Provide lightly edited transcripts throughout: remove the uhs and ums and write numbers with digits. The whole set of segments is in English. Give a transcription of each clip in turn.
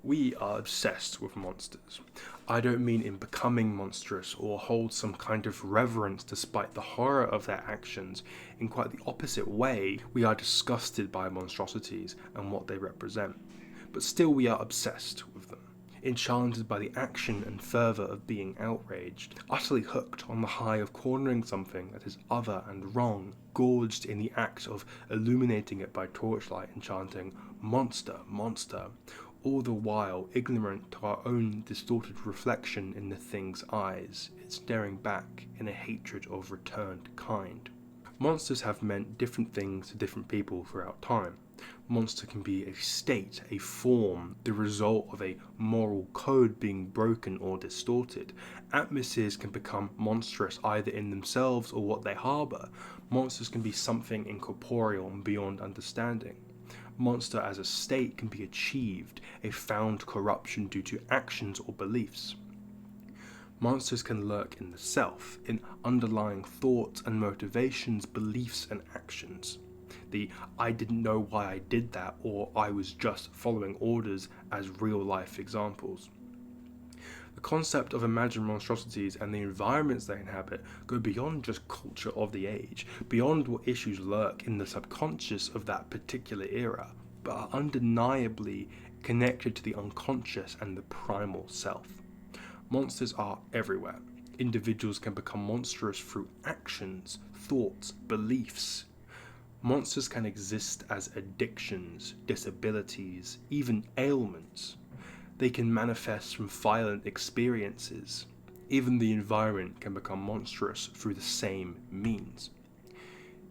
We are obsessed with monsters. I don't mean in becoming monstrous or hold some kind of reverence despite the horror of their actions. In quite the opposite way, we are disgusted by monstrosities and what they represent. But still we are obsessed with them, enchanted by the action and fervour of being outraged, utterly hooked on the high of cornering something that is other and wrong, gorged in the act of illuminating it by torchlight and chanting, "Monster, monster," all the while ignorant to our own distorted reflection in the thing's eyes, it staring back in a hatred of returned kind. Monsters have meant different things to different people throughout time. Monster can be a state, a form, the result of a moral code being broken or distorted. Atmospheres can become monstrous either in themselves or what they harbour. Monsters can be something incorporeal and beyond understanding. Monster as a state can be achieved, a found corruption due to actions or beliefs. Monsters can lurk in the self, in underlying thoughts and motivations, beliefs and actions. The "I didn't know why I did that" or "I was just following orders" as real life examples. The concept of imagined monstrosities and the environments they inhabit go beyond just culture of the age, beyond what issues lurk in the subconscious of that particular era, but are undeniably connected to the unconscious and the primal self. Monsters are everywhere. Individuals can become monstrous through actions, thoughts, beliefs. Monsters can exist as addictions, disabilities, even ailments. They can manifest from violent experiences. Even the environment can become monstrous through the same means.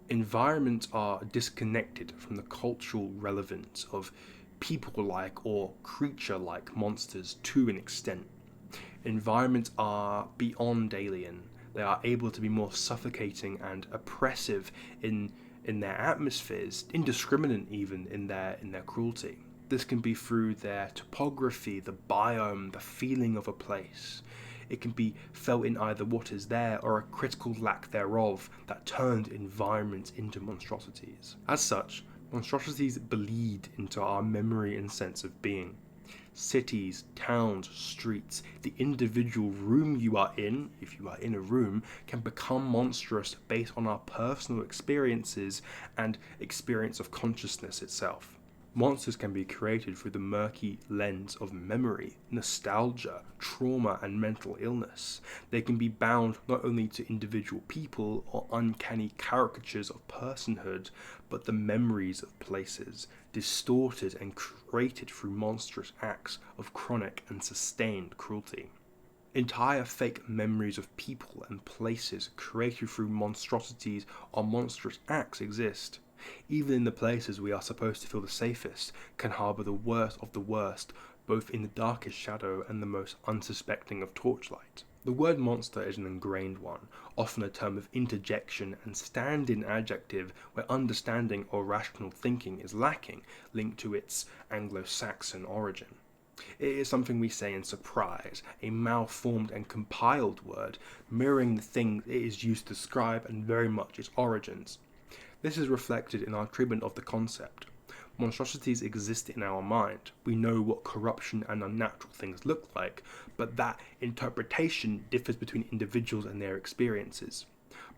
Environments are disconnected from the cultural relevance of people-like or creature-like monsters to an extent. Environments are beyond alien. They are able to be more suffocating and oppressive in their atmospheres, indiscriminate even in their cruelty. This can be through their topography, the biome, the feeling of a place. It can be felt in either what is there or a critical lack thereof that turned environments into monstrosities. As such, monstrosities bleed into our memory and sense of being. Cities, towns, streets, the individual room you are in, if you are in a room, can become monstrous based on our personal experiences and experience of consciousness itself. Monsters can be created through the murky lens of memory, nostalgia, trauma, and mental illness. They can be bound not only to individual people or uncanny caricatures of personhood, but the memories of places, distorted and created through monstrous acts of chronic and sustained cruelty. Entire fake memories of people and places created through monstrosities or monstrous acts exist. Even in the places we are supposed to feel the safest, can harbour the worst of the worst, both in the darkest shadow and the most unsuspecting of torchlight. The word monster is an ingrained one, often a term of interjection and stand-in adjective where understanding or rational thinking is lacking, linked to its Anglo-Saxon origin. It is something we say in surprise, a malformed and compiled word, mirroring the things it is used to describe and very much its origins. This is reflected in our treatment of the concept. Monstrosities exist in our mind. We know what corruption and unnatural things look like, but that interpretation differs between individuals and their experiences.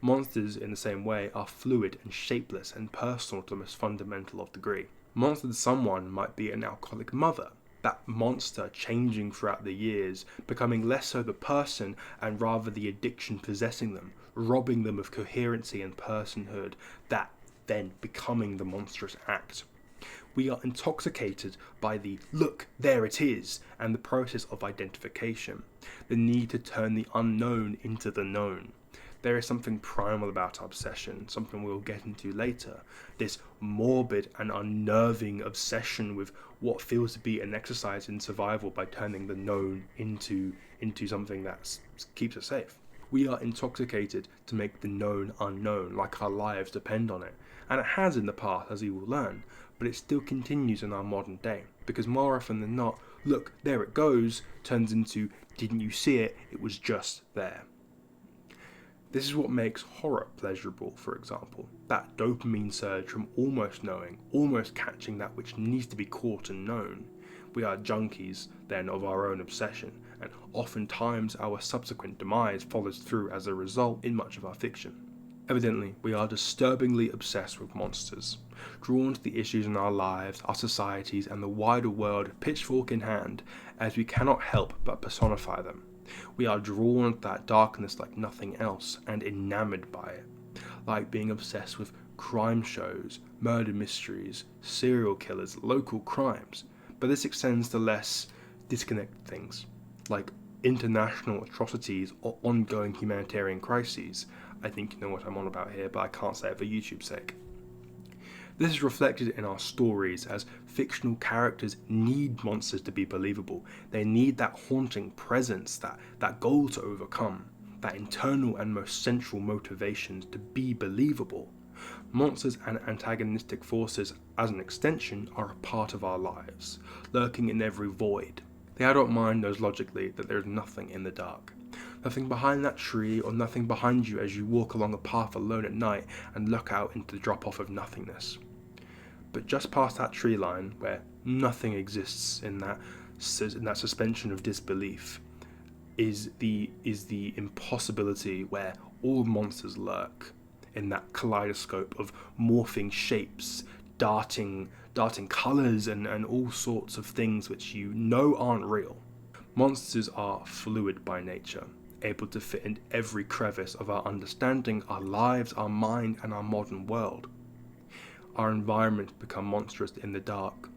Monsters, in the same way, are fluid and shapeless and personal to the most fundamental of degree. Monster to someone might be an alcoholic mother, that monster changing throughout the years, becoming less so the person and rather the addiction possessing them, robbing them of coherency and personhood, that then becoming the monstrous act. We are intoxicated by the "look, there it is" and the process of identification, the need to turn the unknown into the known. There is something primal about obsession, something we'll get into later, this morbid and unnerving obsession with what feels to be an exercise in survival by turning the known into something that keeps us safe. We are intoxicated to make the known unknown, like our lives depend on it, and it has in the past, as we will learn, but it still continues in our modern day, because more often than not, "look, there it goes" turns into "didn't you see it, it was just there." This is what makes horror pleasurable, for example, that dopamine surge from almost knowing, almost catching that which needs to be caught and known. We are junkies, then, of our own obsession, and oftentimes our subsequent demise follows through as a result in much of our fiction. Evidently, we are disturbingly obsessed with monsters, drawn to the issues in our lives, our societies, and the wider world pitchfork in hand, as we cannot help but personify them. We are drawn to that darkness like nothing else, and enamored by it, like being obsessed with crime shows, murder mysteries, serial killers, local crimes. But this extends to less disconnected things, like international atrocities or ongoing humanitarian crises. I think you know what I'm on about here, but I can't say it for YouTube's sake. This is reflected in our stories, as fictional characters need monsters to be believable. They need that haunting presence, that goal to overcome, that internal and most central motivations to be believable. Monsters and antagonistic forces, as an extension, are a part of our lives, lurking in every void. The adult mind knows logically that there is nothing in the dark. Nothing behind that tree, or nothing behind you as you walk along a path alone at night and look out into the drop-off of nothingness. But just past that tree line, where nothing exists in that suspension of disbelief, is the impossibility where all monsters lurk, in that kaleidoscope of morphing shapes, darting colours, and all sorts of things which you know aren't real. Monsters are fluid by nature, able to fit in every crevice of our understanding, our lives, our mind, and our modern world. Our environment become monstrous in the dark,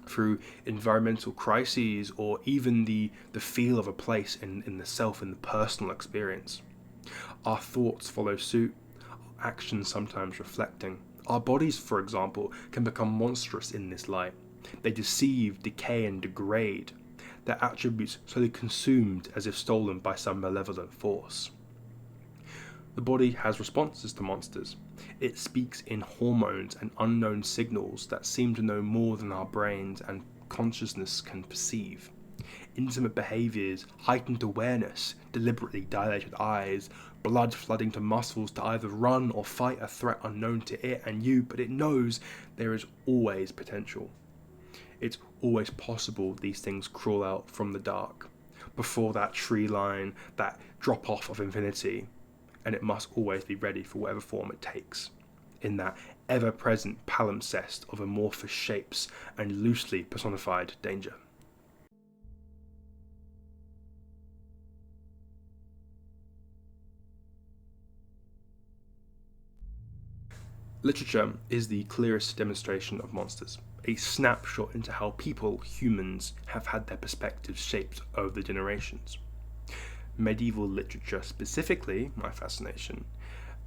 through environmental crises, or even the feel of a place in the self, in the personal experience. Our thoughts follow suit, our actions sometimes reflecting. Our bodies, for example, can become monstrous in this light. They deceive, decay, and degrade, their attributes slowly consumed as if stolen by some malevolent force. The body has responses to monsters. It speaks in hormones and unknown signals that seem to know more than our brains and consciousness can perceive. Intimate behaviours, heightened awareness, deliberately dilated eyes, blood flooding to muscles to either run or fight a threat unknown to it and you, but it knows there is always potential. It's always possible these things crawl out from the dark, before that tree line, that drop-off of infinity, and it must always be ready for whatever form it takes, in that ever-present palimpsest of amorphous shapes and loosely personified danger. Literature is the clearest demonstration of monsters, a snapshot into how people, humans, have had their perspectives shaped over the generations. Medieval literature specifically, my fascination,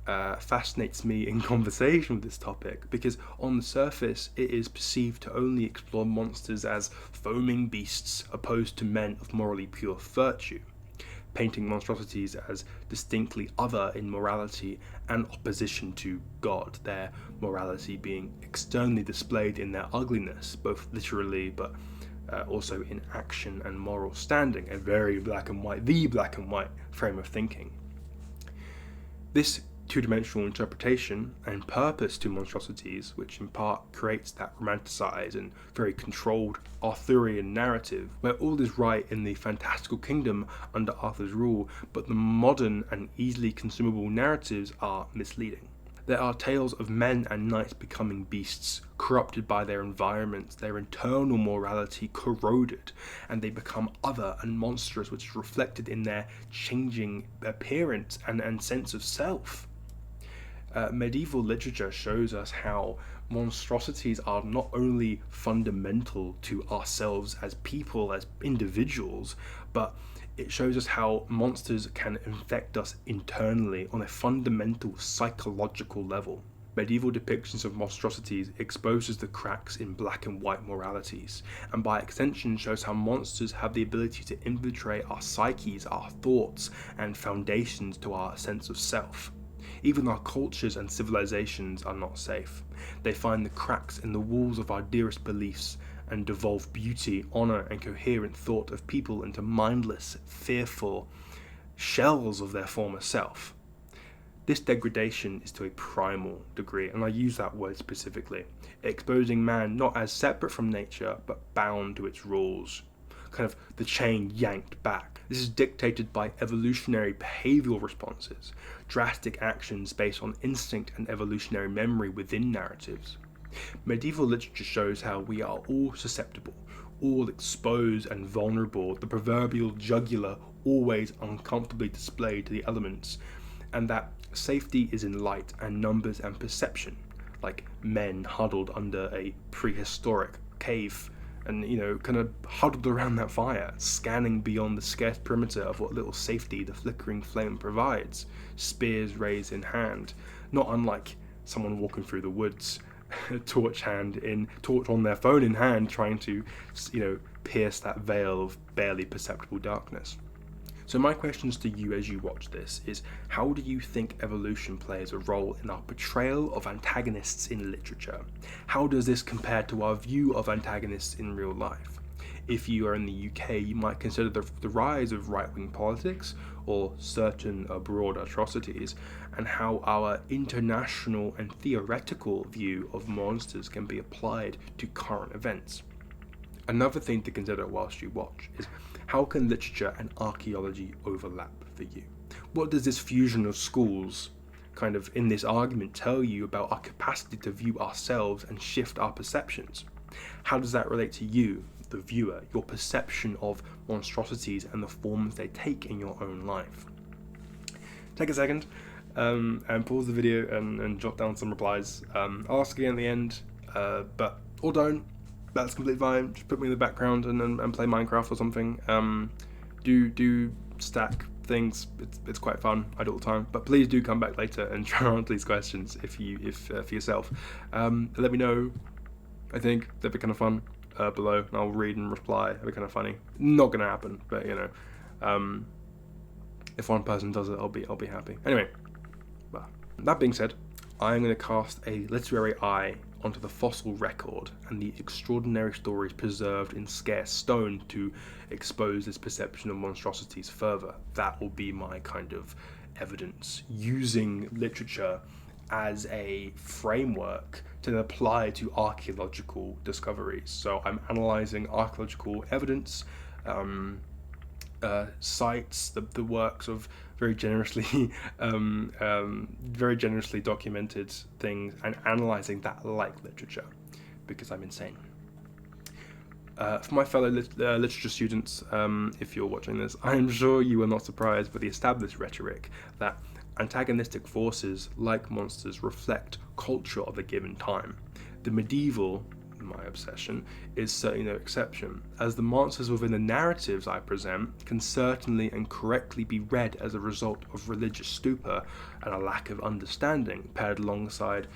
fascinates me in conversation with this topic, because on the surface it is perceived to only explore monsters as foaming beasts opposed to men of morally pure virtue, painting monstrosities as distinctly other in morality and opposition to God, their morality being externally displayed in their ugliness, both literally but also in action and moral standing, a very black and white frame of thinking. This two-dimensional interpretation and purpose to monstrosities, which in part creates that romanticized and very controlled Arthurian narrative, where all is right in the fantastical kingdom under Arthur's rule, but the modern and easily consumable narratives are misleading. There are tales of men and knights becoming beasts, corrupted by their environment, their internal morality corroded, and they become other and monstrous, which is reflected in their changing appearance and sense of self. Medieval literature shows us how monstrosities are not only fundamental to ourselves as people, as individuals, but it shows us how monsters can infect us internally on a fundamental psychological level. Medieval depictions of monstrosities exposes the cracks in black and white moralities, and by extension shows how monsters have the ability to infiltrate our psyches, our thoughts, and foundations to our sense of self. Even our cultures and civilizations are not safe. They find the cracks in the walls of our dearest beliefs and devolve beauty, honor, and coherent thought of people into mindless, fearful shells of their former self. This degradation is to a primal degree, and I use that word specifically, exposing man not as separate from nature, but bound to its rules. Kind of the chain yanked back. This is dictated by evolutionary behavioral responses, drastic actions based on instinct and evolutionary memory within narratives. Medieval literature shows how we are all susceptible, all exposed and vulnerable, the proverbial jugular always uncomfortably displayed to the elements, and that safety is in light and numbers and perception, like men huddled under a prehistoric cave and, kind of huddled around that fire, scanning beyond the scarce perimeter of what little safety the flickering flame provides, spears raised in hand, not unlike someone walking through the woods, torch on their phone in hand, trying to, pierce that veil of barely perceptible darkness. So my questions to you as you watch this is, how do you think evolution plays a role in our portrayal of antagonists in literature? How does this compare to our view of antagonists in real life? If you are in the UK, you might consider the rise of right-wing politics or certain abroad atrocities, and how our international and theoretical view of monsters can be applied to current events. Another thing to consider whilst you watch is, how can literature and archaeology overlap for you? What does this fusion of schools kind of in this argument tell you about our capacity to view ourselves and shift our perceptions? How does that relate to you, the viewer, your perception of monstrosities and the forms they take in your own life? Take a second and pause the video and jot down some replies. I'll ask again at the end, or don't. That's completely fine. Just put me in the background and play Minecraft or something. Do stack things. It's quite fun. I do it all the time. But please do come back later and try and answer these questions if for yourself. Let me know. I think that'd be kind of fun below, and I'll read and reply. That'd be kind of funny. Not gonna happen, but if one person does it, I'll be happy. Anyway, that being said, I'm going to cast a literary eye onto the fossil record and the extraordinary stories preserved in scarce stone to expose this perception of monstrosities further. That will be my kind of evidence, using literature as a framework to then apply to archaeological discoveries. So I'm analysing archaeological evidence, sites, the works of very generously documented things, and analysing that like literature, because I'm insane. For my fellow literature students, if you're watching this, I'm sure you are not surprised by the established rhetoric that antagonistic forces, like monsters, reflect culture of a given time. The medieval, my obsession, is certainly no exception, as the monsters within the narratives I present can certainly and correctly be read as a result of religious stupor and a lack of understanding, paired alongside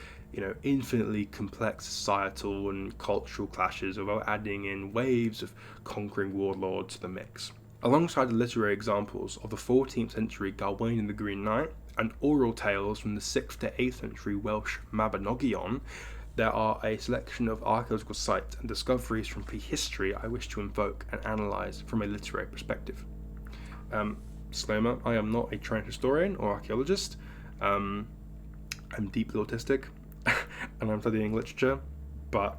infinitely complex societal and cultural clashes, without adding in waves of conquering warlords to the mix. Alongside the literary examples of the 14th century Gawain and the Green Knight and oral tales from the 6th to 8th century Welsh Mabinogion, there are a selection of archaeological sites and discoveries from prehistory I wish to invoke and analyse from a literary perspective. Disclaimer, I am not a trained historian or archaeologist. I'm deeply autistic and I'm studying literature, but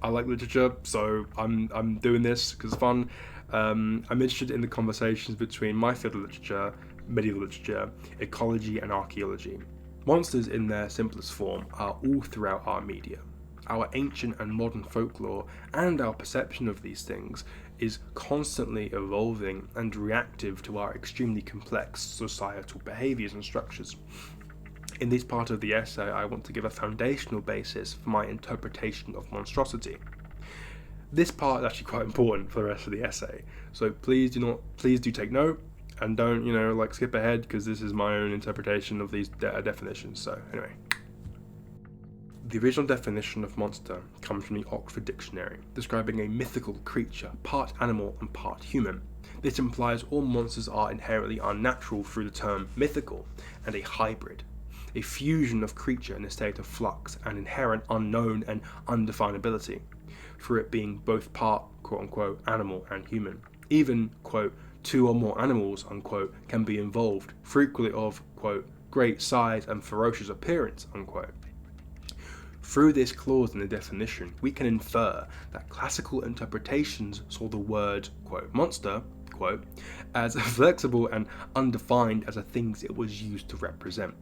I like literature, so I'm doing this because it's fun. I'm interested in the conversations between my field of literature, medieval literature, ecology and archaeology. Monsters in their simplest form are all throughout our media. Our ancient and modern folklore and our perception of these things is constantly evolving and reactive to our extremely complex societal behaviours and structures. In this part of the essay, I want to give a foundational basis for my interpretation of monstrosity. This part is actually quite important for the rest of the essay, so please do take note. And don't, skip ahead, because this is my own interpretation of these definitions. So, anyway. The original definition of monster comes from the Oxford Dictionary, describing a mythical creature, part animal and part human. This implies all monsters are inherently unnatural through the term mythical, and a hybrid, a fusion of creature in a state of flux and inherent unknown and undefinability, through it being both part, quote-unquote, animal and human. Even, quote, two or more animals, unquote, can be involved, frequently of, quote, great size and ferocious appearance, unquote. Through this clause in the definition, we can infer that classical interpretations saw the word, quote, monster, quote, as flexible and undefined as the things it was used to represent.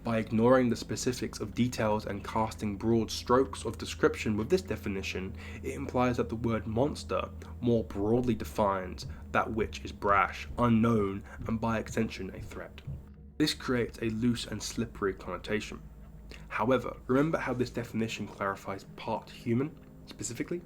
By ignoring the specifics of details and casting broad strokes of description with this definition, it implies that the word monster more broadly defines that which is brash, unknown, and by extension a threat. This creates a loose and slippery connotation. However, remember how this definition clarifies part human, specifically?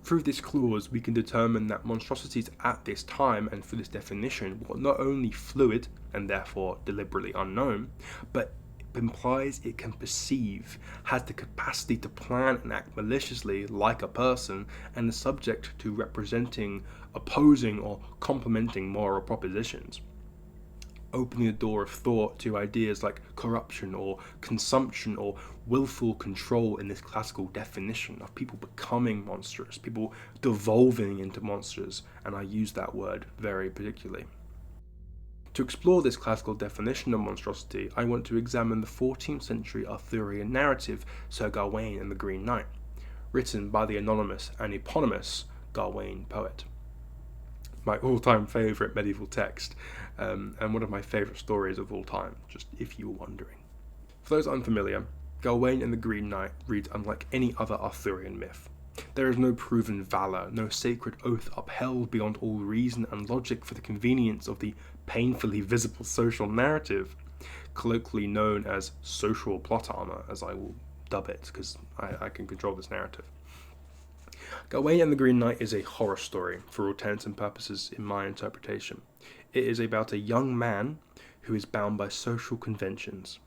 Through this clause, we can determine that monstrosities at this time and for this definition were not only fluid, and therefore deliberately unknown, but implies it can perceive, has the capacity to plan and act maliciously like a person, and is subject to representing, opposing, or complementing moral propositions, opening the door of thought to ideas like corruption or consumption or willful control in this classical definition of people becoming monstrous, people devolving into monsters, and I use that word very particularly. To explore this classical definition of monstrosity, I want to examine the 14th century Arthurian narrative Sir Gawain and the Green Knight, written by the anonymous and eponymous Gawain poet. My all-time favourite medieval text, and one of my favourite stories of all time, just if you were wondering. For those unfamiliar, Gawain and the Green Knight reads unlike any other Arthurian myth. There is no proven valour, no sacred oath upheld beyond all reason and logic for the convenience of the painfully visible social narrative, colloquially known as social plot armour, as I will dub it, because I can control this narrative. Gawain and the Green Knight is a horror story, for all intents and purposes in my interpretation. It is about a young man who is bound by social conventions.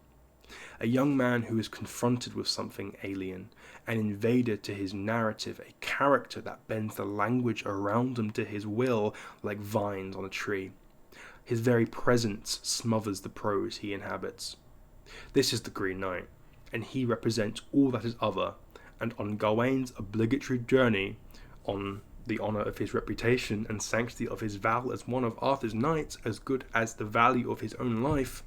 A young man who is confronted with something alien, an invader to his narrative, a character that bends the language around him to his will like vines on a tree. His very presence smothers the prose he inhabits. This is the Green Knight, and he represents all that is other, and on Gawain's obligatory journey, on the honour of his reputation and sanctity of his vow as one of Arthur's knights, as good as the value of his own life,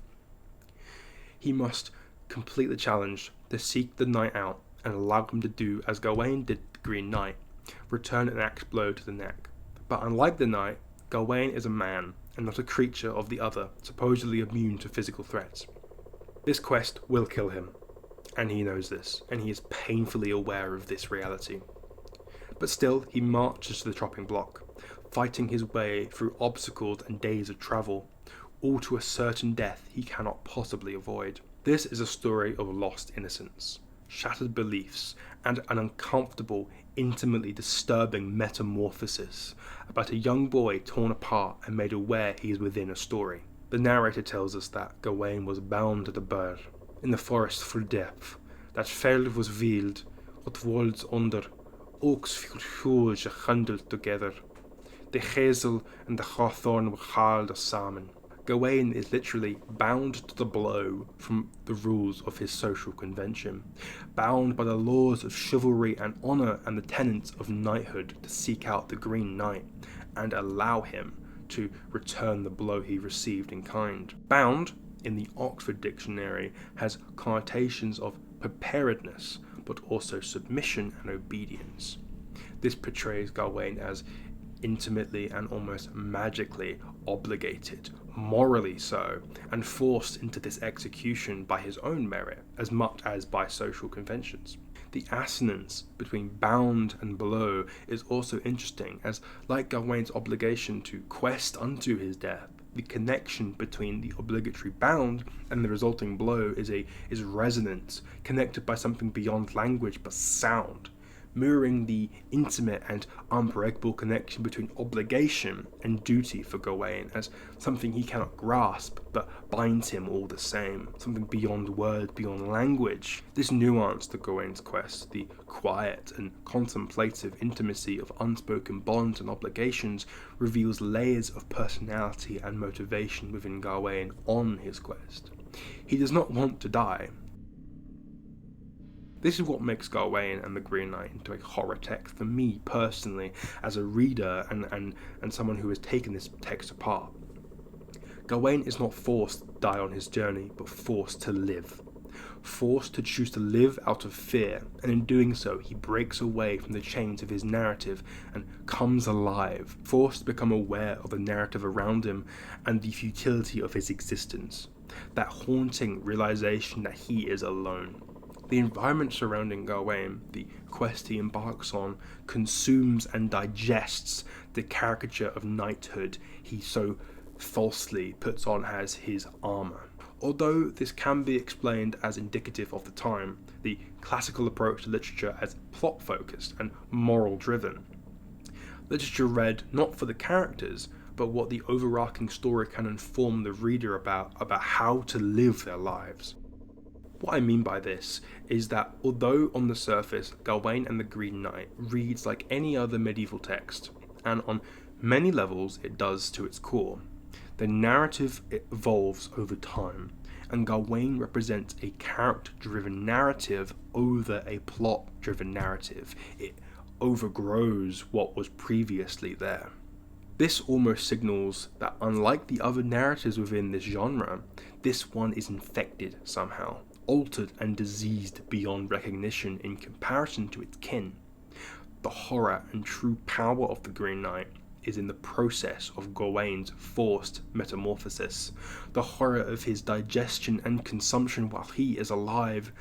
he must complete the challenge to seek the knight out and allow him to do as Gawain did the Green Knight, return an axe blow to the neck. But unlike the knight, Gawain is a man, and not a creature of the other, supposedly immune to physical threats. This quest will kill him, and he knows this, and he is painfully aware of this reality. But still, he marches to the chopping block, fighting his way through obstacles and days of travel, all to a certain death he cannot possibly avoid. This is a story of lost innocence, shattered beliefs, and an uncomfortable, intimately disturbing metamorphosis about a young boy torn apart and made aware he is within a story. The narrator tells us that Gawain was bound to the burr, in the forest full depth, that veld was wild, wat wolds onder, oaks huge handled together. The hazel and the hawthorn were hard samen. Gawain is literally bound to the blow from the rules of his social convention, bound by the laws of chivalry and honour and the tenets of knighthood to seek out the Green Knight and allow him to return the blow he received in kind. Bound, in the Oxford Dictionary, has connotations of preparedness, but also submission and obedience. This portrays Gawain as intimately and almost magically obligated, morally so, and forced into this execution by his own merit as much as by social conventions. The assonance between bound and blow is also interesting, as like Gawain's obligation to quest unto his death, the connection between the obligatory bound and the resulting blow is resonant, connected by something beyond language but sound, mirroring the intimate and unbreakable connection between obligation and duty for Gawain as something he cannot grasp but binds him all the same, something beyond word, beyond language. This nuance to Gawain's quest, the quiet and contemplative intimacy of unspoken bonds and obligations, reveals layers of personality and motivation within Gawain on his quest. He does not want to die. This is what makes Gawain and the Green Knight into a horror text for me personally, as a reader and someone who has taken this text apart. Gawain is not forced to die on his journey, but forced to live. Forced to choose to live out of fear, and in doing so he breaks away from the chains of his narrative and comes alive, forced to become aware of the narrative around him and the futility of his existence. That haunting realization that he is alone. The environment surrounding Gawain, the quest he embarks on, consumes and digests the caricature of knighthood he so falsely puts on as his armour. Although this can be explained as indicative of the time, the classical approach to literature as plot-focused and moral-driven. Literature read not for the characters, but what the overarching story can inform the reader about how to live their lives. What I mean by this is that although on the surface Gawain and the Green Knight reads like any other medieval text, and on many levels it does to its core, the narrative evolves over time, and Gawain represents a character-driven narrative over a plot-driven narrative. It overgrows what was previously there. This almost signals that unlike the other narratives within this genre, this one is infected somehow, altered and diseased beyond recognition in comparison to its kin. The horror and true power of the Green Knight is in the process of Gawain's forced metamorphosis, the horror of his digestion and consumption while he is alive,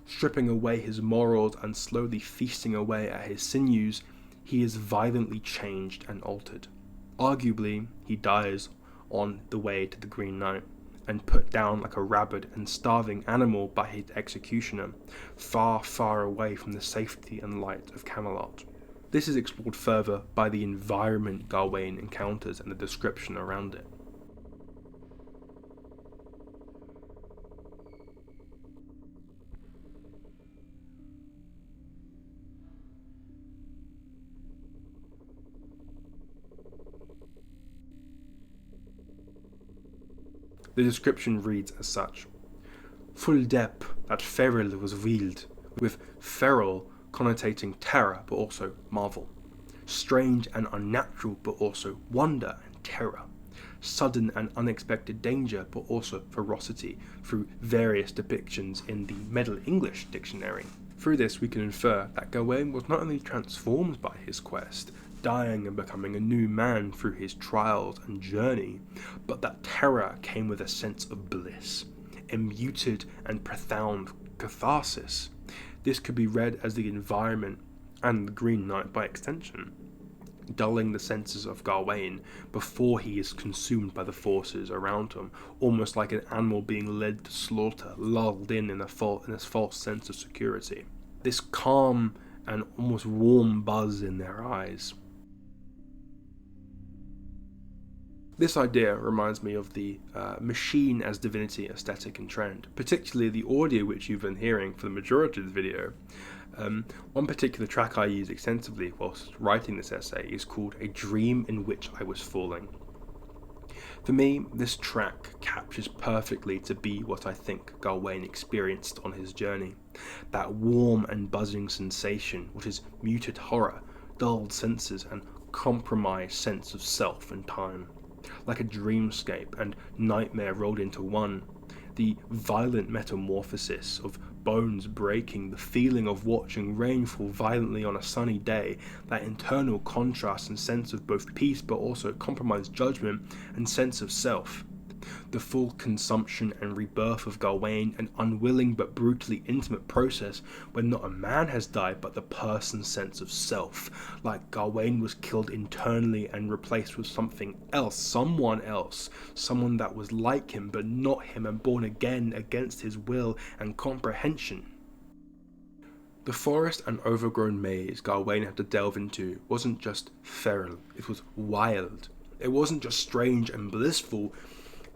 stripping away his morals and slowly feasting away at his sinews. He is violently changed and altered. Arguably, he dies on the way to the Green Knight, and put down like a rabid and starving animal by his executioner, far, far away from the safety and light of Camelot. This is explored further by the environment Gawain encounters and the description around it. The description reads as such: Full depth that feral was wild, with feral connotating terror but also marvel, strange and unnatural but also wonder and terror, sudden and unexpected danger but also ferocity, through various depictions in the Middle English dictionary. Through this we can infer that Gawain was not only transformed by his quest, dying and becoming a new man through his trials and journey, but that terror came with a sense of bliss, a muted and profound catharsis. This could be read as the environment and the Green Knight by extension, dulling the senses of Gawain before he is consumed by the forces around him, almost like an animal being led to slaughter, lulled in a false sense of security. This calm and almost warm buzz in their eyes. This idea reminds me of the machine as divinity aesthetic and trend, particularly the audio which you've been hearing for the majority of the video. One particular track I use extensively whilst writing this essay is called A Dream in Which I Was Falling. For me, this track captures perfectly to be what I think Gawain experienced on his journey. That warm and buzzing sensation, which is muted horror, dulled senses and compromised sense of self and time. Like a dreamscape and nightmare rolled into one, the violent metamorphosis of bones breaking, the feeling of watching rain fall violently on a sunny day, that internal contrast and sense of both peace but also compromised judgment and sense of self. The full consumption and rebirth of Gawain, an unwilling but brutally intimate process where not a man has died but the person's sense of self, like Gawain was killed internally and replaced with something else, someone that was like him but not him, and born again against his will and comprehension. The forest and overgrown maze Gawain had to delve into wasn't just feral, it was wild. It wasn't just strange and blissful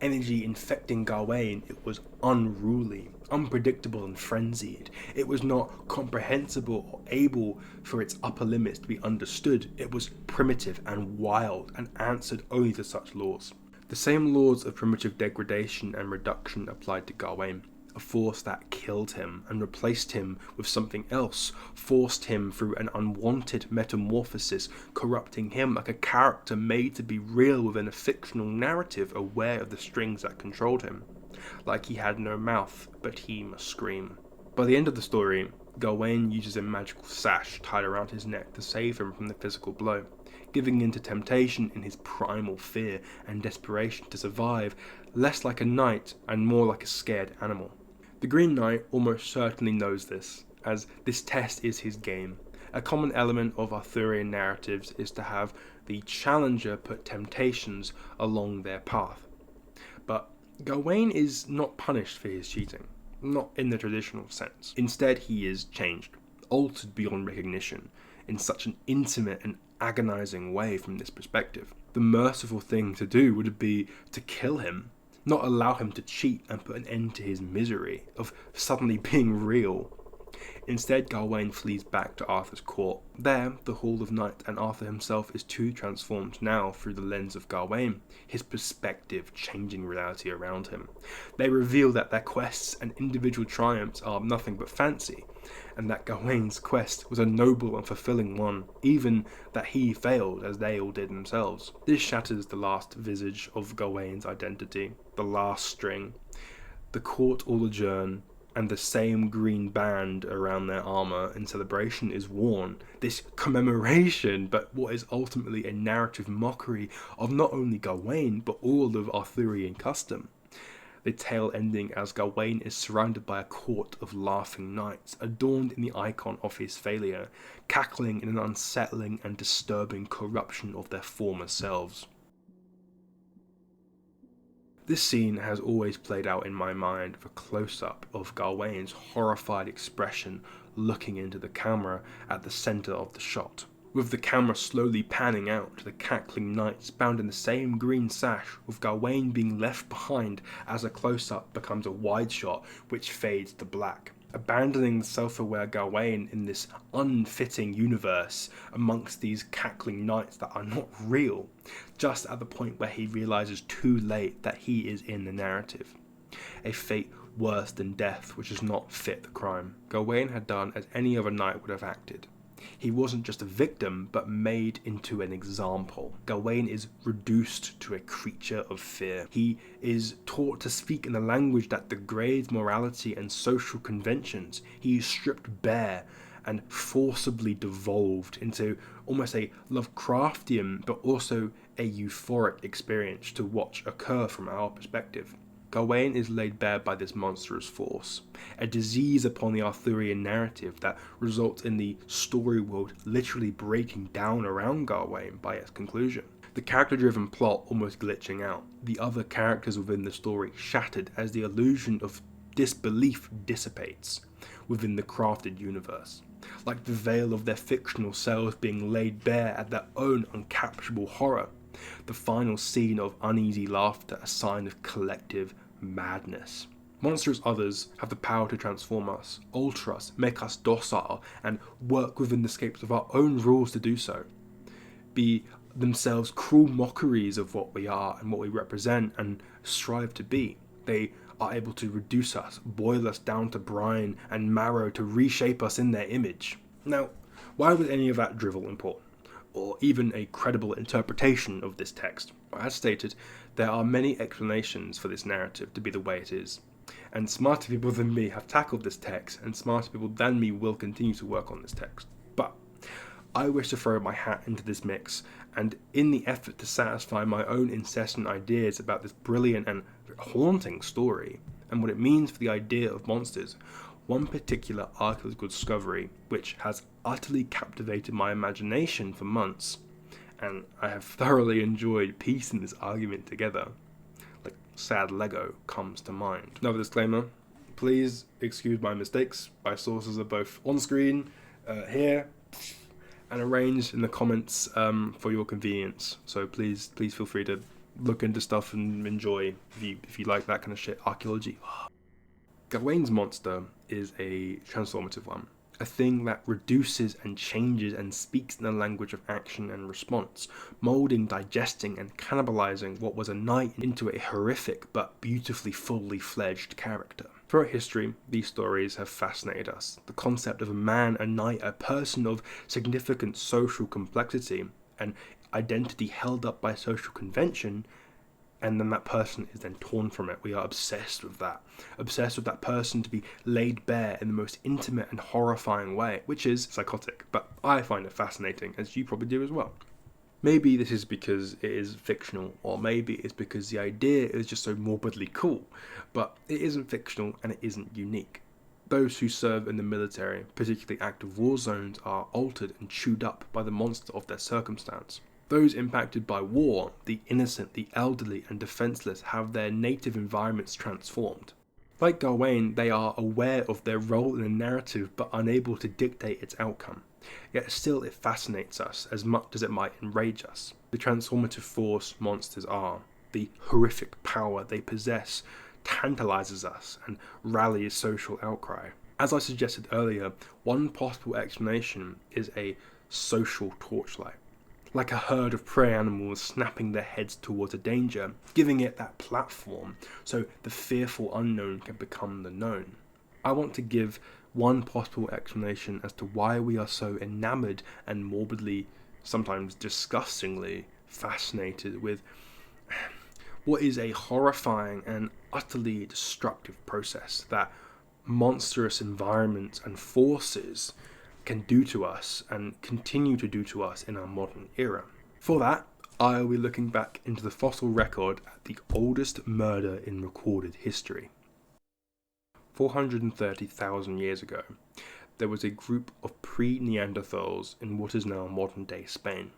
energy infecting Gawain, it was unruly, unpredictable and frenzied. It was not comprehensible or able for its upper limits to be understood. It was primitive and wild and answered only to such laws. The same laws of primitive degradation and reduction applied to Gawain. a force that killed him and replaced him with something else, forced him through an unwanted metamorphosis, corrupting him like a character made to be real within a fictional narrative, aware of the strings that controlled him. Like he had no mouth, but he must scream. By the end of the story, Gawain uses a magical sash tied around his neck to save him from the physical blow, giving in to temptation in his primal fear and desperation to survive, less like a knight and more like a scared animal. The Green Knight almost certainly knows this, as this test is his game. A common element of Arthurian narratives is to have the challenger put temptations along their path. But Gawain is not punished for his cheating, not in the traditional sense. Instead, he is changed, altered beyond recognition, in such an intimate and agonizing way from this perspective. The merciful thing to do would be to kill him, not allow him to cheat and put an end to his misery of suddenly being real. Instead, Gawain flees back to Arthur's court. There, the Hall of Night, and Arthur himself is too transformed now through the lens of Gawain, his perspective changing reality around him. They reveal that their quests and individual triumphs are nothing but fancy, and that Gawain's quest was a noble and fulfilling one, even that he failed as they all did themselves. This shatters the last visage of Gawain's identity, the last string. The court all adjourn, and the same green band around their armour in celebration is worn. This commemoration, but what is ultimately a narrative mockery of not only Gawain, but all of Arthurian custom. The tale ending as Gawain is surrounded by a court of laughing knights, adorned in the icon of his failure, cackling in an unsettling and disturbing corruption of their former selves. This scene has always played out in my mind with a close-up of Gawain's horrified expression looking into the camera at the centre of the shot, with the camera slowly panning out to the cackling knights bound in the same green sash, with Gawain being left behind as a close-up becomes a wide shot which fades to black. Abandoning the self-aware Gawain in this unfitting universe amongst these cackling knights that are not real, just at the point where he realizes too late that he is in the narrative. A fate worse than death which does not fit the crime. Gawain had done as any other knight would have acted. He wasn't just a victim, but made into an example. Gawain is reduced to a creature of fear. He is taught to speak in a language that degrades morality and social conventions. He is stripped bare and forcibly devolved into almost a Lovecraftian, but also a euphoric experience to watch occur from our perspective. Gawain is laid bare by this monstrous force, a disease upon the Arthurian narrative that results in the story world literally breaking down around Gawain by its conclusion. The character-driven plot almost glitching out, the other characters within the story shattered as the illusion of disbelief dissipates within the crafted universe, like the veil of their fictional selves being laid bare at their own uncapturable horror. The final scene of uneasy laughter, a sign of collective madness. Monstrous others have the power to transform us, alter us, make us docile, and work within the scapes of our own rules to do so. Be themselves cruel mockeries of what we are and what we represent and strive to be. They are able to reduce us, boil us down to brine and marrow to reshape us in their image. Now, why was any of that drivel important? Or even a credible interpretation of this text? As stated, there are many explanations for this narrative to be the way it is, and smarter people than me have tackled this text, and smarter people than me will continue to work on this text. But I wish to throw my hat into this mix, and in the effort to satisfy my own incessant ideas about this brilliant and haunting story, and what it means for the idea of monsters, one particular archaeological discovery, which has utterly captivated my imagination for months, and I have thoroughly enjoyed piecing this argument together, like sad Lego, comes to mind. Another disclaimer, please excuse my mistakes. My sources are both on screen, here, and arranged in the comments for your convenience, so please feel free to look into stuff and enjoy if you like that kind of shit, archaeology. Gawain's monster is a transformative one, a thing that reduces and changes and speaks in the language of action and response, moulding, digesting and cannibalizing what was a knight into a horrific but beautifully fully fledged character. Throughout history, these stories have fascinated us. The concept of a man, a knight, a person of significant social complexity, and identity held up by social convention, and then that person is then torn from it. We are obsessed with that. Obsessed with that person to be laid bare in the most intimate and horrifying way, which is psychotic, but I find it fascinating, as you probably do as well. Maybe this is because it is fictional, or maybe it's because the idea is just so morbidly cool, but it isn't fictional and it isn't unique. Those who serve in the military, particularly active war zones, are altered and chewed up by the monster of their circumstance. Those impacted by war, the innocent, the elderly and defenseless, have their native environments transformed. Like Gawain, they are aware of their role in a narrative but unable to dictate its outcome. Yet still it fascinates us as much as it might enrage us. The transformative force monsters are, the horrific power they possess, tantalizes us and rallies social outcry. As I suggested earlier, one possible explanation is a social torchlight. Like a herd of prey animals snapping their heads towards a danger, giving it that platform so the fearful unknown can become the known. I want to give one possible explanation as to why we are so enamored and morbidly, sometimes disgustingly, fascinated with what is a horrifying and utterly destructive process that monstrous environments and forces can do to us and continue to do to us in our modern era. For that, I will be looking back into the fossil record at the oldest murder in recorded history. 430,000 years ago, there was a group of pre-Neanderthals in what is now modern-day Spain.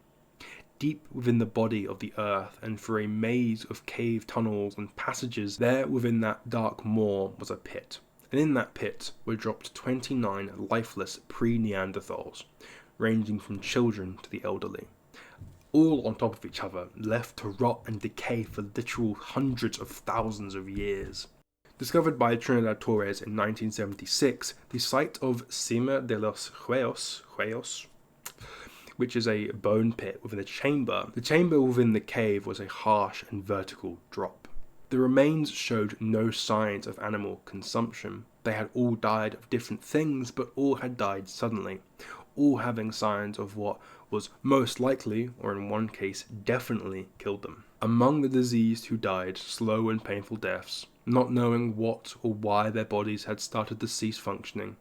Deep within the body of the earth and through a maze of cave tunnels and passages, there within that dark moor was a pit. And in that pit were dropped 29 lifeless pre-Neanderthals, ranging from children to the elderly, all on top of each other, left to rot and decay for literal hundreds of thousands of years. Discovered by Trinidad Torres in 1976, the site of Cima de los Huellos, which is a bone pit within a chamber. The chamber within the cave was a harsh and vertical drop. The remains showed no signs of animal consumption. They had all died of different things, but all had died suddenly, all having signs of what was most likely, or in one case definitely, killed them. Among the diseased who died slow and painful deaths, not knowing what or why their bodies had started to cease functioning,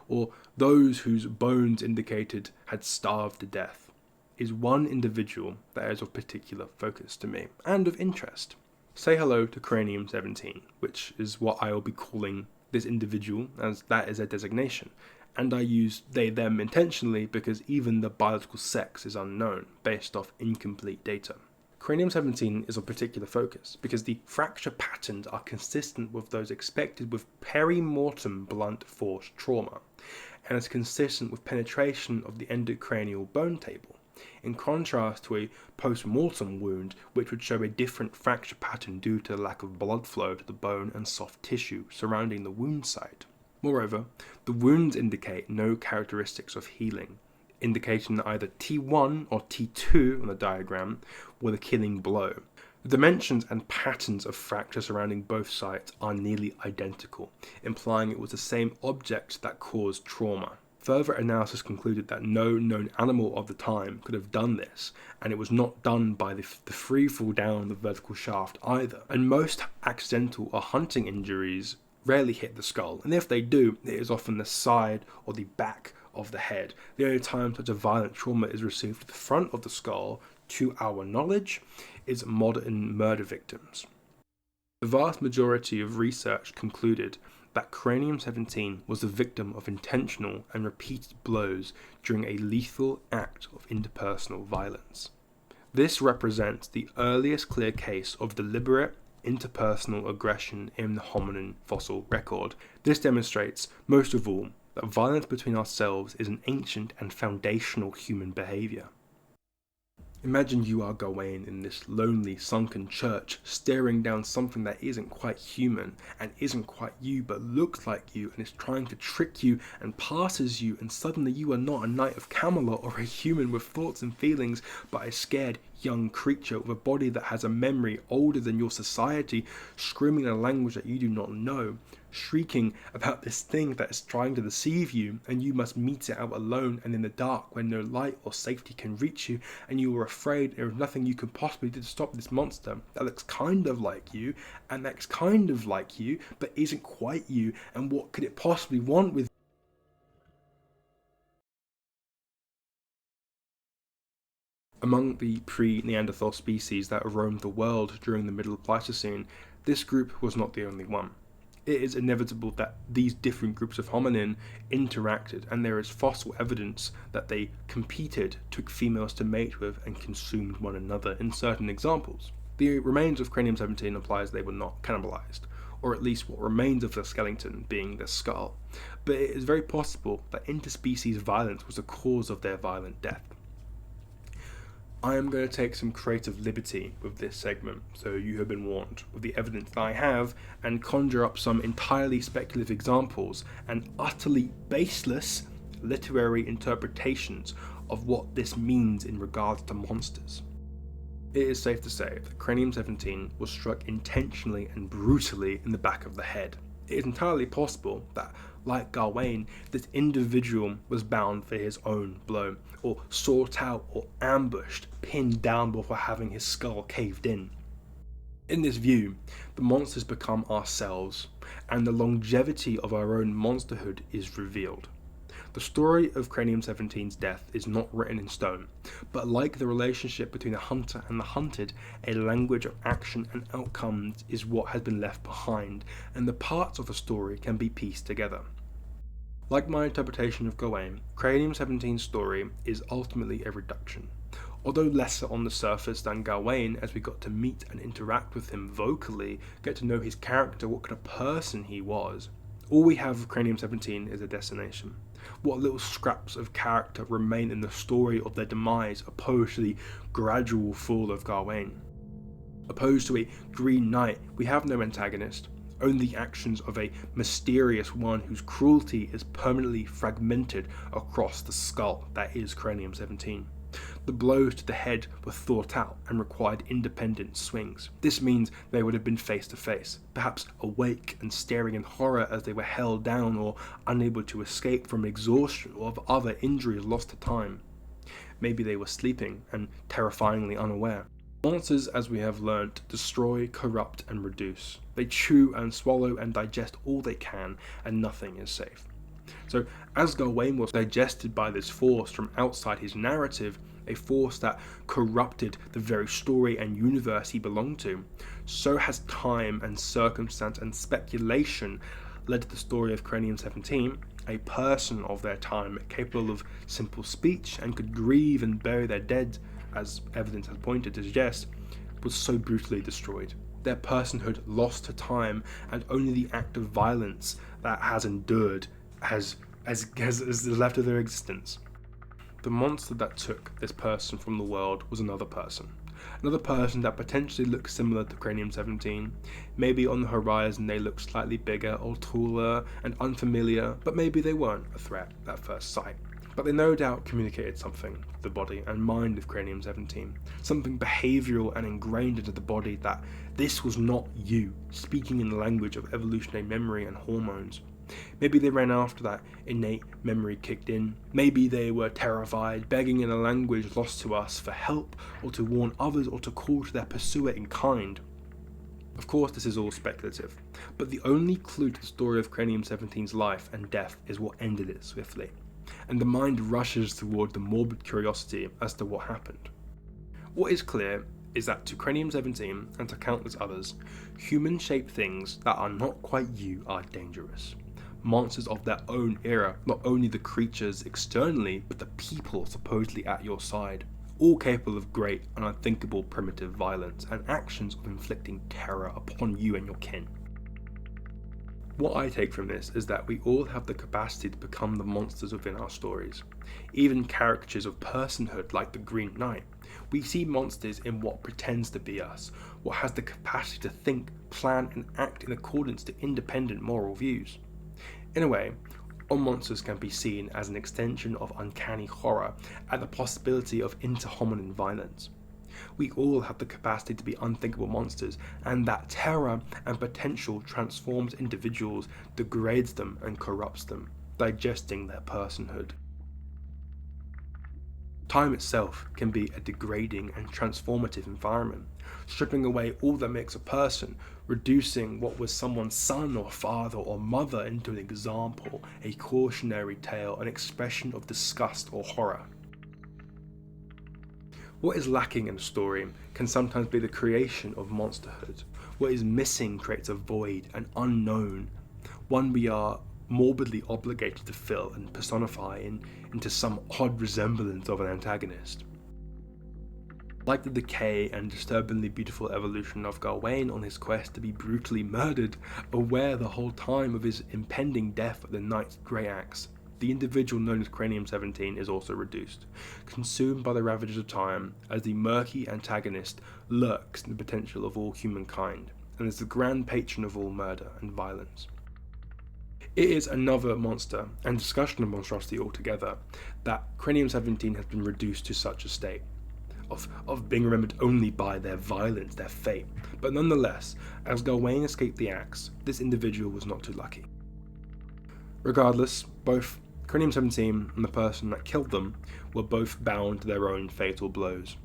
or those whose bones indicated had starved to death, is one individual that is of particular focus to me, and of interest. Say hello to Cranium 17, which is what I will be calling this individual, as that is their designation, and I use they/them intentionally because even the biological sex is unknown, based off incomplete data. Cranium 17 is of particular focus because the fracture patterns are consistent with those expected with peri-mortem blunt force trauma, and is consistent with penetration of the endocranial bone table, in contrast to a post-mortem wound which would show a different fracture pattern due to the lack of blood flow to the bone and soft tissue surrounding the wound site. Moreover, the wounds indicate no characteristics of healing, indicating that either T1 or T2 on the diagram were the killing blow. The dimensions and patterns of fracture surrounding both sites are nearly identical, implying it was the same object that caused trauma. Further analysis concluded that no known animal of the time could have done this, and it was not done by the free fall down the vertical shaft either. And most accidental or hunting injuries rarely hit the skull, and if they do, it is often the side or the back of the head. The only time such a violent trauma is received at the front of the skull, to our knowledge, is modern murder victims. The vast majority of research concluded that Cranium 17 was the victim of intentional and repeated blows during a lethal act of interpersonal violence. This represents the earliest clear case of deliberate interpersonal aggression in the hominin fossil record. This demonstrates, most of all, that violence between ourselves is an ancient and foundational human behaviour. Imagine you are Gawain in this lonely, sunken church, staring down something that isn't quite human, and isn't quite you, but looks like you, and is trying to trick you, and passes you, and suddenly you are not a knight of Camelot or a human with thoughts and feelings, but a scared young creature with a body that has a memory older than your society, screaming in a language that you do not know. shrieking about this thing that is trying to deceive you, and you must meet it out alone and in the dark when no light or safety can reach you, and you are afraid there is nothing you can possibly do to stop this monster that looks kind of like you, and acts kind of like you, but isn't quite you, and what could it possibly want with you? Among the pre-Neanderthal species that roamed the world during the Middle Pleistocene, this group was not the only one. It is inevitable that these different groups of hominin interacted, and there is fossil evidence that they competed, took females to mate with, and consumed one another in certain examples. The remains of Cranium 17 implies they were not cannibalized, or at least what remains of the skeleton being the skull, but it is very possible that interspecies violence was the cause of their violent death. I am going to take some creative liberty with this segment, so you have been warned, with the evidence that I have, and conjure up some entirely speculative examples and utterly baseless literary interpretations of what this means in regards to monsters. It is safe to say that Cranium 17 was struck intentionally and brutally in the back of the head. It is entirely possible that, like Gawain, this individual was bound for his own blow, or sought out or ambushed, pinned down before having his skull caved in. In this view, the monsters become ourselves, and the longevity of our own monsterhood is revealed. The story of Cranium 17's death is not written in stone, but like the relationship between the hunter and the hunted, a language of action and outcomes is what has been left behind, and the parts of the story can be pieced together. Like my interpretation of Gawain, Cranium 17's story is ultimately a reduction. Although lesser on the surface than Gawain, as we got to meet and interact with him vocally, get to know his character, what kind of person he was, all we have of Cranium 17 is a destination. What little scraps of character remain in the story of their demise opposed to the gradual fall of Gawain. Opposed to a Green Knight, we have no antagonist, only the actions of a mysterious one whose cruelty is permanently fragmented across the skull that is Cranium 17. The blows to the head were thought out and required independent swings. This means they would have been face to face, perhaps awake and staring in horror as they were held down or unable to escape from exhaustion or of other injuries lost to time. Maybe they were sleeping and terrifyingly unaware. Monsters, as we have learnt, destroy, corrupt and reduce. They chew and swallow and digest all they can, and nothing is safe. So, as Gawain was digested by this force from outside his narrative, a force that corrupted the very story and universe he belonged to, so has time and circumstance and speculation led to the story of Cranium 17, a person of their time capable of simple speech and could grieve and bury their dead, as evidence has pointed to suggest, was so brutally destroyed. Their personhood lost to time, and only the act of violence that has endured has left of their existence. The monster that took this person from the world was another person that potentially looks similar to Cranium 17. Maybe on the horizon they looked slightly bigger or taller and unfamiliar, but maybe they weren't a threat at first sight. But they no doubt communicated something to the body and mind of Cranium 17, something behavioural and ingrained into the body that this was not you, speaking in the language of evolutionary memory and hormones. Maybe they ran after that innate memory kicked in. Maybe they were terrified, begging in a language lost to us for help, or to warn others, or to call to their pursuer in kind. Of course, this is all speculative, but the only clue to the story of Cranium 17's life and death is what ended it swiftly, and the mind rushes toward the morbid curiosity as to what happened. What is clear is that to Cranium 17, and to countless others, human-shaped things that are not quite you are dangerous. Monsters of their own era, not only the creatures externally, but the people supposedly at your side, all capable of great and unthinkable primitive violence and actions of inflicting terror upon you and your kin. What I take from this is that we all have the capacity to become the monsters within our stories, even caricatures of personhood like the Green Knight. We see monsters in what pretends to be us, what has the capacity to think, plan and act in accordance to independent moral views. In a way, all monsters can be seen as an extension of uncanny horror and the possibility of inter-hominin violence. We all have the capacity to be unthinkable monsters, and that terror and potential transforms individuals, degrades them, and corrupts them, digesting their personhood. Time itself can be a degrading and transformative environment, stripping away all that makes a person, reducing what was someone's son or father or mother into an example, a cautionary tale, an expression of disgust or horror. What is lacking in a story can sometimes be the creation of monsterhood. What is missing creates a void, an unknown, one we are morbidly obligated to fill and personify into some odd resemblance of an antagonist. Like the decay and disturbingly beautiful evolution of Gawain on his quest to be brutally murdered, aware the whole time of his impending death at the Knight's Grey Axe, the individual known as Cranium 17 is also reduced, consumed by the ravages of time, as the murky antagonist lurks in the potential of all humankind, and is the grand patron of all murder and violence. It is another monster, and discussion of monstrosity altogether, that Cranium 17 has been reduced to such a state, of being remembered only by their violence, their fate. But nonetheless, as Gawain escaped the axe, this individual was not too lucky. Regardless, both Cranium 17 and the person that killed them were both bound to their own fatal blows.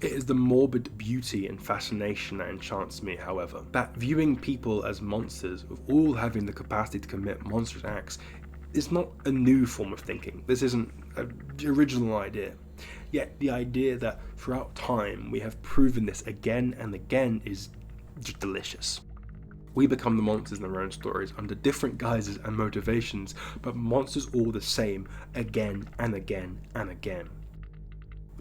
It is the morbid beauty and fascination that enchants me, however, that viewing people as monsters, of all having the capacity to commit monstrous acts, is not a new form of thinking. This isn't an original idea. Yet the idea that throughout time we have proven this again and again is just delicious. We become the monsters in our own stories under different guises and motivations, but monsters all the same, again and again and again.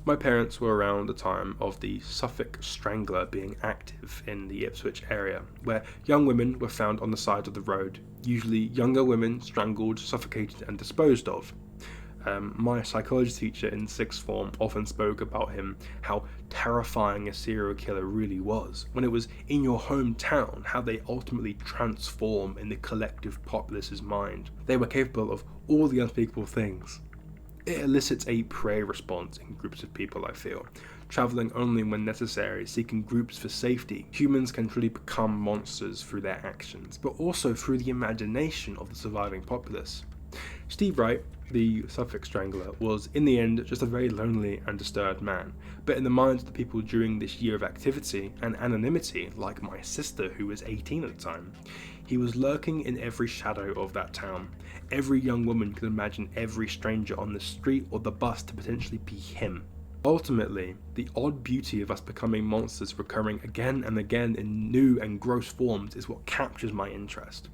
My parents were around the time of the Suffolk Strangler being active in the Ipswich area, where young women were found on the side of the road, usually younger women strangled, suffocated and disposed of. My psychology teacher in sixth form often spoke about him, how terrifying a serial killer really was. When it was in your hometown, how they ultimately transform in the collective populace's mind. They were capable of all the unspeakable things. It elicits a prey response in groups of people, I feel. Travelling only when necessary, seeking groups for safety. Humans can truly become monsters through their actions, but also through the imagination of the surviving populace. Steve Wright, the Suffolk Strangler, was in the end just a very lonely and disturbed man, but in the minds of the people during this year of activity and anonymity, like my sister who was 18 at the time, he was lurking in every shadow of that town. Every young woman could imagine every stranger on the street or the bus to potentially be him. Ultimately, the odd beauty of us becoming monsters recurring again and again in new and gross forms is what captures my interest.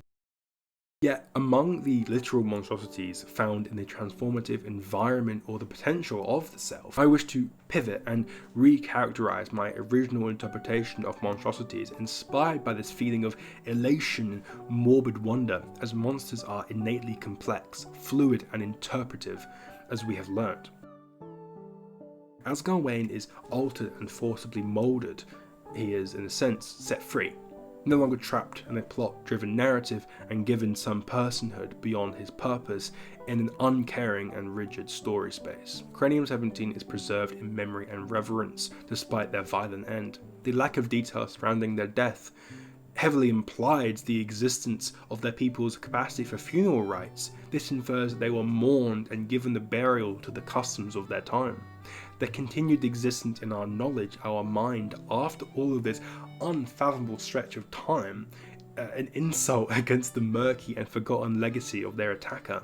Yet, among the literal monstrosities found in the transformative environment or the potential of the self, I wish to pivot and re-characterize my original interpretation of monstrosities inspired by this feeling of elation and morbid wonder, as monsters are innately complex, fluid and interpretive, as we have learnt. As Gawain is altered and forcibly moulded, he is, in a sense, set free. No longer trapped in a plot-driven narrative and given some personhood beyond his purpose in an uncaring and rigid story space. Cranium 17 is preserved in memory and reverence despite their violent end. The lack of detail surrounding their death heavily implies the existence of their people's capacity for funeral rites. This infers that they were mourned and given the burial to the customs of their time. Their continued existence in our knowledge, our mind, after all of this unfathomable stretch of time, an insult against the murky and forgotten legacy of their attacker.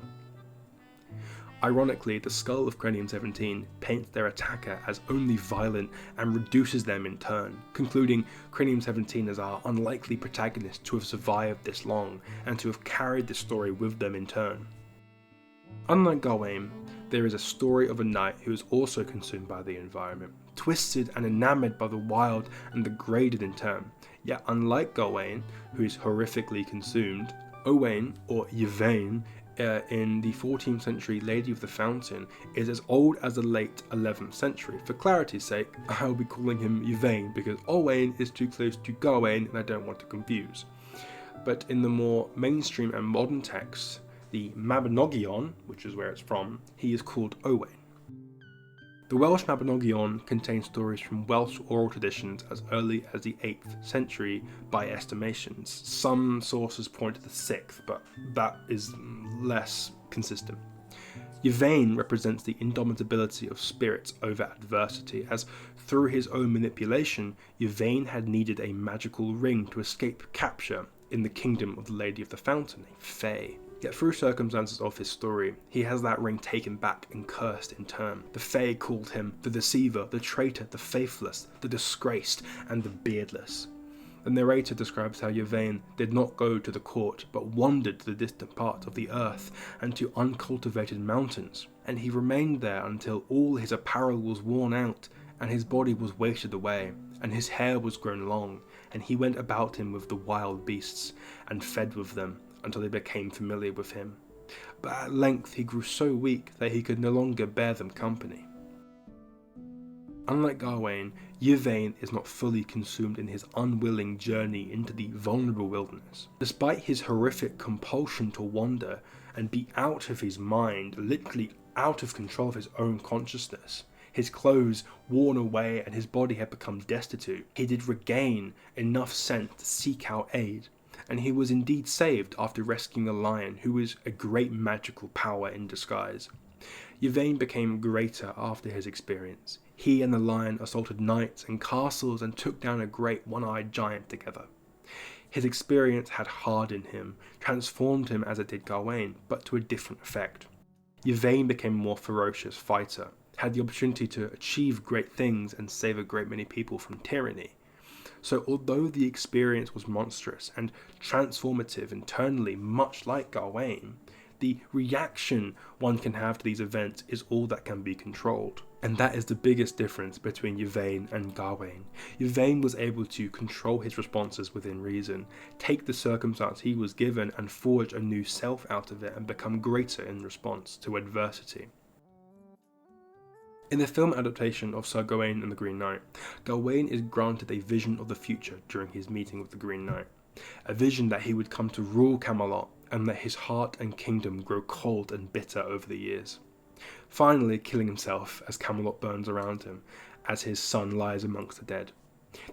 Ironically, the skull of Cranium 17 paints their attacker as only violent and reduces them in turn, concluding Cranium 17 as our unlikely protagonist to have survived this long and to have carried the story with them in turn. Unlike Gawain, there is a story of a knight who is also consumed by the environment, twisted and enamoured by the wild and degraded in turn. Yet unlike Gawain, who is horrifically consumed, Owain, or Yvain, in the 14th century Lady of the Fountain, is as old as the late 11th century. For clarity's sake, I will be calling him Yvain because Owain is too close to Gawain and I don't want to confuse. But in the more mainstream and modern texts, the Mabinogion, which is where it's from, he is called Owain. The Welsh Mabinogion contains stories from Welsh oral traditions as early as the 8th century by estimations. Some sources point to the 6th, but that is less consistent. Gawain represents the indomitability of spirits over adversity, as through his own manipulation, Gawain had needed a magical ring to escape capture in the kingdom of the Lady of the Fountain, a Fae. Yet through circumstances of his story, he has that ring taken back and cursed in turn. The Fae called him the deceiver, the traitor, the faithless, the disgraced, and the beardless. The narrator describes how Gawain did not go to the court, but wandered to the distant parts of the earth and to uncultivated mountains, and he remained there until all his apparel was worn out, and his body was wasted away, and his hair was grown long, and he went about him with the wild beasts, and fed with them, until they became familiar with him. But at length he grew so weak that he could no longer bear them company. Unlike Gawain, Gawain is not fully consumed in his unwilling journey into the vulnerable wilderness. Despite his horrific compulsion to wander and be out of his mind, literally out of control of his own consciousness, his clothes worn away and his body had become destitute, he did regain enough sense to seek out aid. And he was indeed saved after rescuing a lion who was a great magical power in disguise. Gawain became greater after his experience. He and the lion assaulted knights and castles and took down a great one-eyed giant together. His experience had hardened him, transformed him as it did Gawain, but to a different effect. Gawain became a more ferocious fighter, had the opportunity to achieve great things and save a great many people from tyranny. So although the experience was monstrous and transformative internally, much like Gawain, the reaction one can have to these events is all that can be controlled. And that is the biggest difference between Gawain and Gawain. Gawain was able to control his responses within reason, take the circumstance he was given and forge a new self out of it and become greater in response to adversity. In the film adaptation of Sir Gawain and the Green Knight, Gawain is granted a vision of the future during his meeting with the Green Knight. A vision that he would come to rule Camelot and that his heart and kingdom grow cold and bitter over the years. Finally killing himself as Camelot burns around him, as his son lies amongst the dead.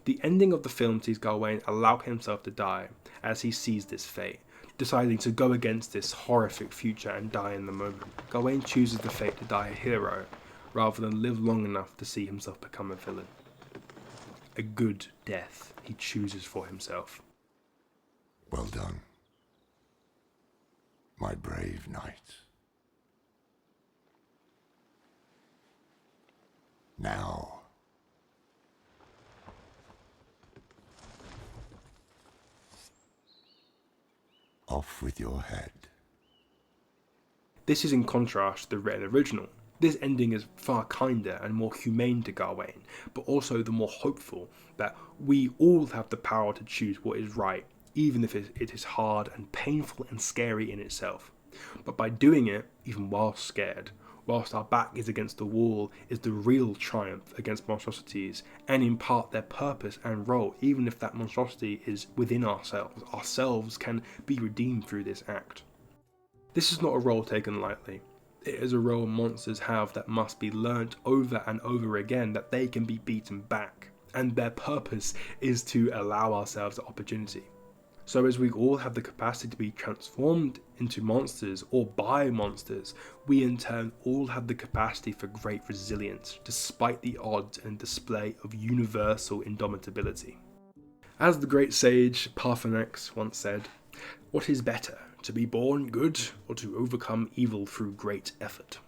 The ending of the film sees Gawain allow himself to die as he sees this fate, deciding to go against this horrific future and die in the moment. Gawain chooses the fate to die a hero, rather than live long enough to see himself become a villain. A good death he chooses for himself. Well done, my brave knight. Now, off with your head. This is in contrast to the written original. This ending is far kinder and more humane to Gawain, but also the more hopeful that we all have the power to choose what is right, even if it is hard and painful and scary in itself. But by doing it, even while scared, whilst our back is against the wall, is the real triumph against monstrosities, and in part their purpose and role, even if that monstrosity is within ourselves. Ourselves can be redeemed through this act. This is not a role taken lightly. It is a role monsters have that must be learnt over and over again, that they can be beaten back, and their purpose is to allow ourselves the opportunity. So as we all have the capacity to be transformed into monsters or by monsters, we in turn all have the capacity for great resilience, despite the odds and display of universal indomitability. As the great sage Parthenex once said, "What is better, to be born good or to overcome evil through great effort?"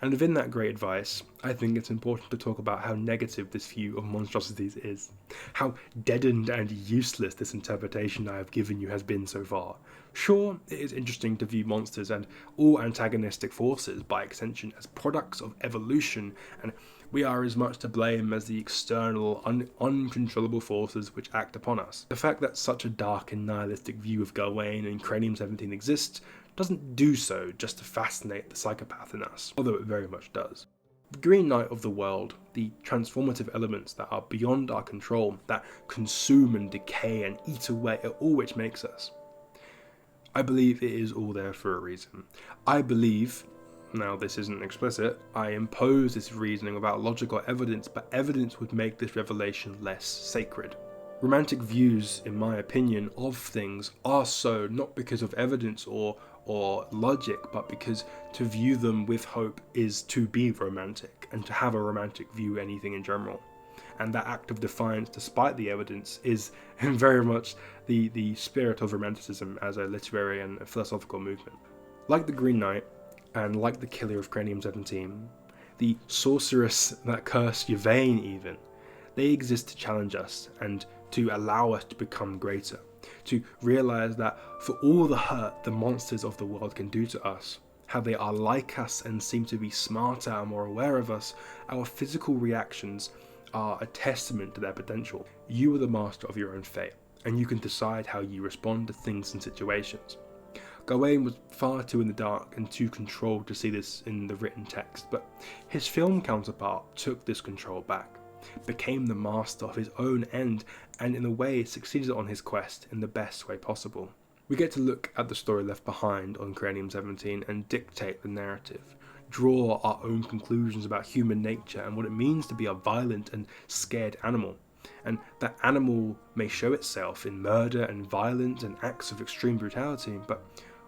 And within that great advice, I think it's important to talk about how negative this view of monstrosities is. How deadened and useless this interpretation I have given you has been so far. Sure, it is interesting to view monsters and all antagonistic forces by extension as products of evolution, and we are as much to blame as the external, uncontrollable forces which act upon us. The fact that such a dark and nihilistic view of Gawain and Cranium 17 exists doesn't do so just to fascinate the psychopath in us, although it very much does. The Green Knight of the world, the transformative elements that are beyond our control, that consume and decay and eat away at all which makes us. I believe it is all there for a reason. I believe, Now, this isn't explicit. I impose this reasoning without logical evidence, but evidence would make this revelation less sacred. Romantic views, in my opinion, of things are so not because of evidence or logic, but because to view them with hope is to be romantic, and to have a romantic view anything in general. And that act of defiance, despite the evidence, is very much the spirit of Romanticism as a literary and philosophical movement. Like the Green Knight, and like the killer of Cranium-17, the sorceress that cursed Gawain even, they exist to challenge us and to allow us to become greater, to realise that for all the hurt the monsters of the world can do to us, how they are like us and seem to be smarter and more aware of us, our physical reactions are a testament to their potential. You are the master of your own fate, and you can decide how you respond to things and situations. Gawain was far too in the dark and too controlled to see this in the written text, but his film counterpart took this control back, became the master of his own end, and in a way succeeded on his quest in the best way possible. We get to look at the story left behind on Cranium-17 and dictate the narrative, draw our own conclusions about human nature and what it means to be a violent and scared animal. And that animal may show itself in murder and violence and acts of extreme brutality, but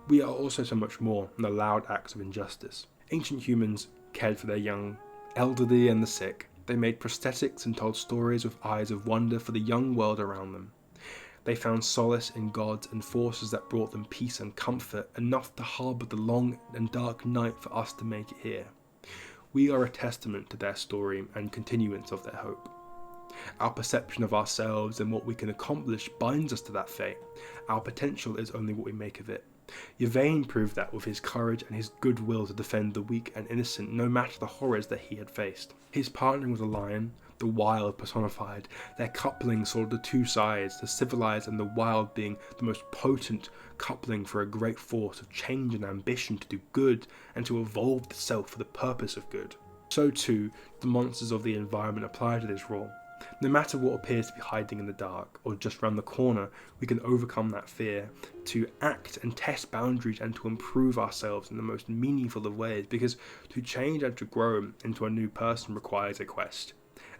we are also so much more than the loud acts of injustice. Ancient humans cared for their young, elderly and the sick. They made prosthetics and told stories with eyes of wonder for the young world around them. They found solace in gods and forces that brought them peace and comfort, enough to harbour the long and dark night for us to make it here. We are a testament to their story and continuance of their hope. Our perception of ourselves and what we can accomplish binds us to that fate. Our potential is only what we make of it. Gawain proved that with his courage and his goodwill to defend the weak and innocent, no matter the horrors that he had faced. His partnering with a lion, the wild personified, their coupling saw the two sides, the civilized and the wild being the most potent coupling for a great force of change and ambition to do good and to evolve itself for the purpose of good. So too, the monsters of the environment apply to this role. No matter what appears to be hiding in the dark or just round the corner, we can overcome that fear, to act and test boundaries and to improve ourselves in the most meaningful of ways, because to change and to grow into a new person requires a quest,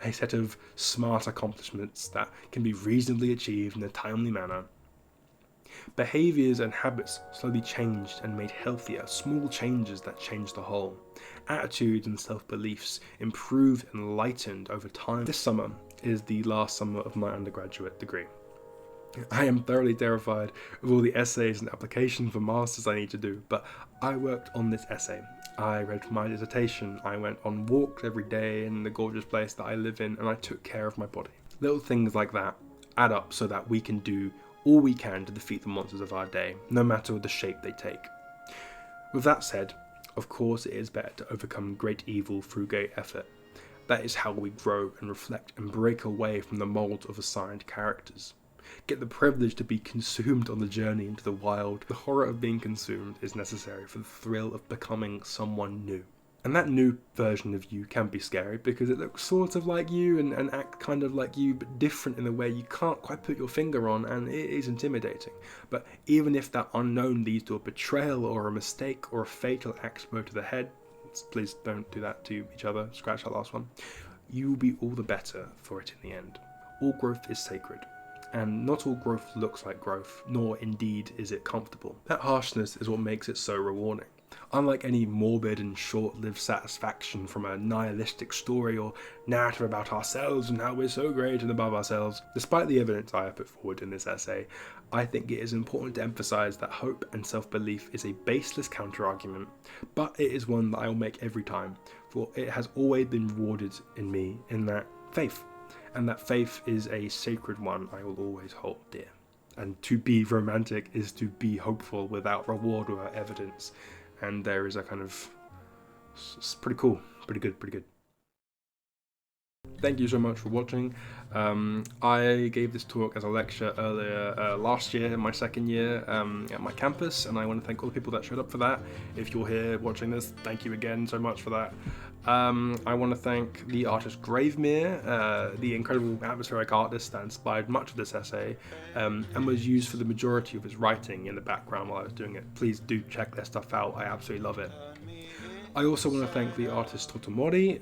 a set of smart accomplishments that can be reasonably achieved in a timely manner. Behaviours and habits slowly changed and made healthier, small changes that changed the whole. Attitudes and self-beliefs improved and lightened over time. This summer is the last summer of my undergraduate degree. I am thoroughly terrified of all the essays and applications for masters I need to do, but I worked on this essay. I read for my dissertation, I went on walks every day in the gorgeous place that I live in, and I took care of my body. Little things like that add up so that we can do all we can to defeat the monsters of our day, no matter the shape they take. With that said, of course it is better to overcome great evil through great effort. That is how we grow and reflect and break away from the mould of assigned characters. Get the privilege to be consumed on the journey into the wild. The horror of being consumed is necessary for the thrill of becoming someone new. And that new version of you can be scary because it looks sort of like you and act kind of like you, but different in a way you can't quite put your finger on, and it is intimidating. But even if that unknown leads to a betrayal or a mistake or a fatal expo to the head, please don't do that to each other, scratch that last one, you will be all the better for it in the end. All growth is sacred, and not all growth looks like growth, nor indeed is it comfortable. That harshness is what makes it so rewarding. Unlike any morbid and short-lived satisfaction from a nihilistic story or narrative about ourselves and how we're so great and above ourselves, despite the evidence I have put forward in this essay, I think it is important to emphasise that hope and self-belief is a baseless counter-argument, but it is one that I will make every time, for it has always been rewarded in me in that faith, and that faith is a sacred one I will always hold dear. And to be romantic is to be hopeful without reward or evidence. And there is a kind of, it's pretty cool, pretty good. Thank you so much for watching. I gave this talk as a lecture earlier last year, in my second year at my campus, and I want to thank all the people that showed up for that. If you're here watching this, thank you again so much for that. I want to thank the artist Gravemere, the incredible atmospheric artist that inspired much of this essay, and was used for the majority of his writing in the background while I was doing it. Please do check their stuff out, I absolutely love it. I also want to thank the artist Totomori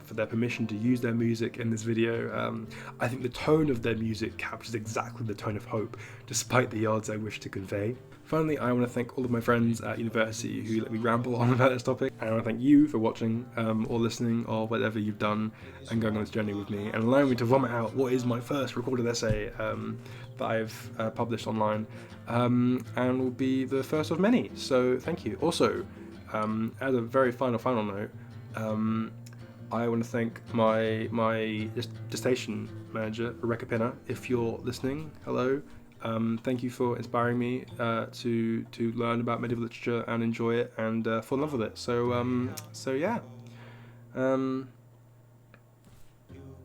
for their permission to use their music in this video. I think the tone of their music captures exactly the tone of hope, despite the odds I wish to convey. Finally, I want to thank all of my friends at university who let me ramble on about this topic. And I want to thank you for watching or listening or whatever you've done and going on this journey with me and allowing me to vomit out what is my first recorded essay that I've published online and will be the first of many. So thank you. Also, as a very final note, I want to thank my dissertation manager, Rebecca Pinner. If you're listening, hello. Thank you for inspiring me to learn about medieval literature and enjoy it and fall in love with it. So yeah. You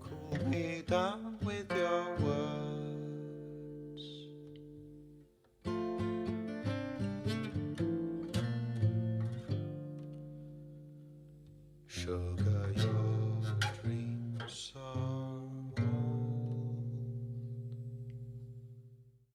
cool me down with your words. Sugar your dreams so